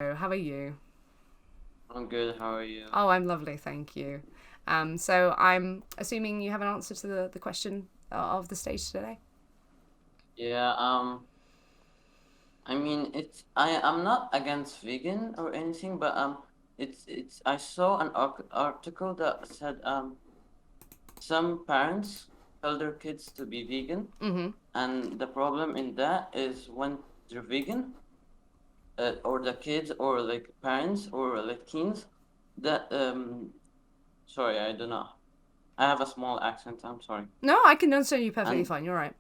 How are you? I'm good. How are you? Oh, I'm lovely, thank you. So I'm assuming you have an answer to the question of the stage today. Yeah, I mean, I'm not against vegan or anything, but it's I saw an article that said some parents tell their kids to be vegan, Mm-hmm. and the problem in that is when they're vegan, or the kids or like parents or like teens, that sorry, I do not. I have a small accent. I'm sorry. No, I can understand you perfectly And fine. You're right.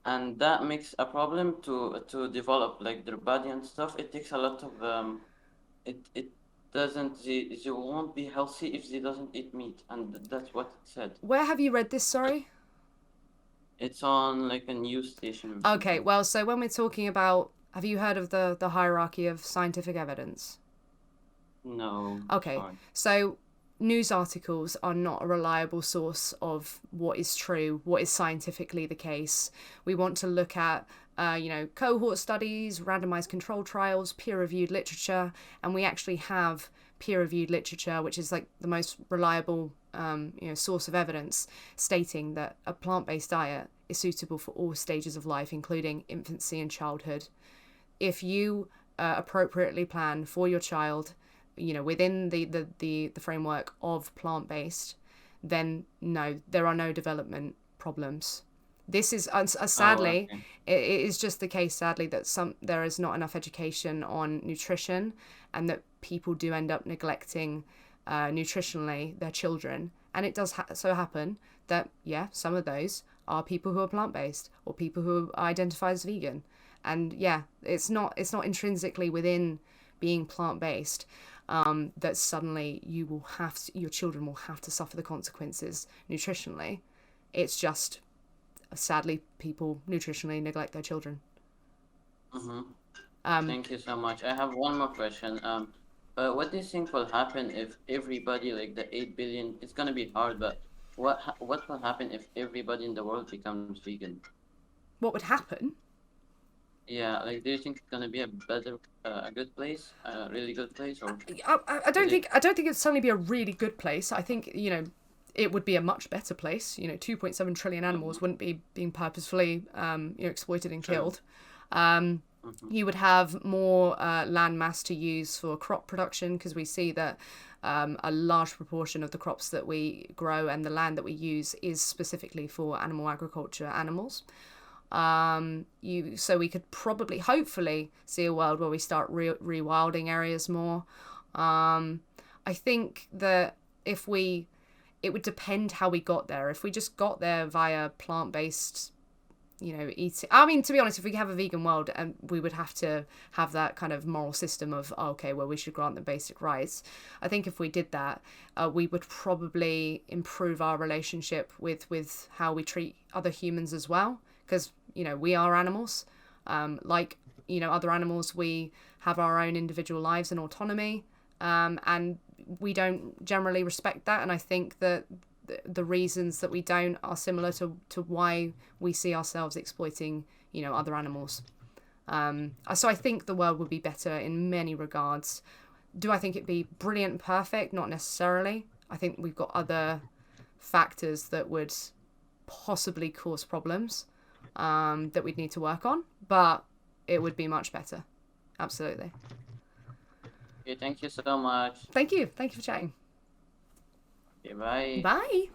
and that makes a problem to develop like their body and stuff. It takes a lot of it doesn't they won't be healthy if they doesn't eat meat, and that's what it said. Where have you read this? Sorry. It's on like a news station or Okay. something. Well, so when we're talking about, have you heard of the hierarchy of scientific evidence? No, Okay. sorry. So news articles are not a reliable source of what is true, what is scientifically the case. We want to look at, cohort studies, randomized control trials, peer-reviewed literature, and we actually have peer-reviewed literature, which is like the most reliable, source of evidence, stating that a plant-based diet is suitable for all stages of life, including infancy and childhood. If you appropriately plan for your child, within the framework of plant-based, then no, there are no development problems. This is Oh, sadly, okay. it is just the case, sadly, that there is not enough education on nutrition, and that people do end up neglecting nutritionally their children. And it does so happen that, yeah, some of those are people who are plant-based or people who identify as vegan. And yeah, it's not intrinsically within being plant-based that suddenly your children will have to suffer the consequences nutritionally. It's just, sadly, people nutritionally neglect their children. Mm-hmm. Um, Thank you so much. I have one more question. What do you think will happen if everybody, like the 8 billion, it's gonna be hard, but what will happen if everybody in the world becomes vegan? what would happen? Yeah, like, do you think it's gonna be a better, a good place, a really good place, or I is don't it? think it'd suddenly be a really good place. I think it would be a much better place. 2.7 trillion Mm-hmm. animals wouldn't be being purposefully exploited and True. killed. Um, Mm-hmm. you would have more land mass to use for crop production, because we see that a large proportion of the crops that we grow and the land that we use is specifically for animal agriculture animals. So we could probably, hopefully, see a world where we start rewilding areas more. I think that if we, it would depend how we got there. If we just got there via plant-based, eating. I mean, to be honest, if we have a vegan world, and we would have to have that kind of moral system of, oh, okay, well, we should grant them basic rights. I think if we did that, we would probably improve our relationship with how we treat other humans as well, because we are animals. Like other animals, we have our own individual lives and autonomy, and we don't generally respect that. And I think that the reasons that we don't are similar to why we see ourselves exploiting other animals. So I think the world would be better in many regards. Do I think it'd be brilliant and perfect? Not necessarily. I think we've got other factors that would possibly cause problems, that we'd need to work on, but it would be much better. Absolutely. Okay, thank you so much. Thank you. Thank you for chatting. Okay, bye. Bye.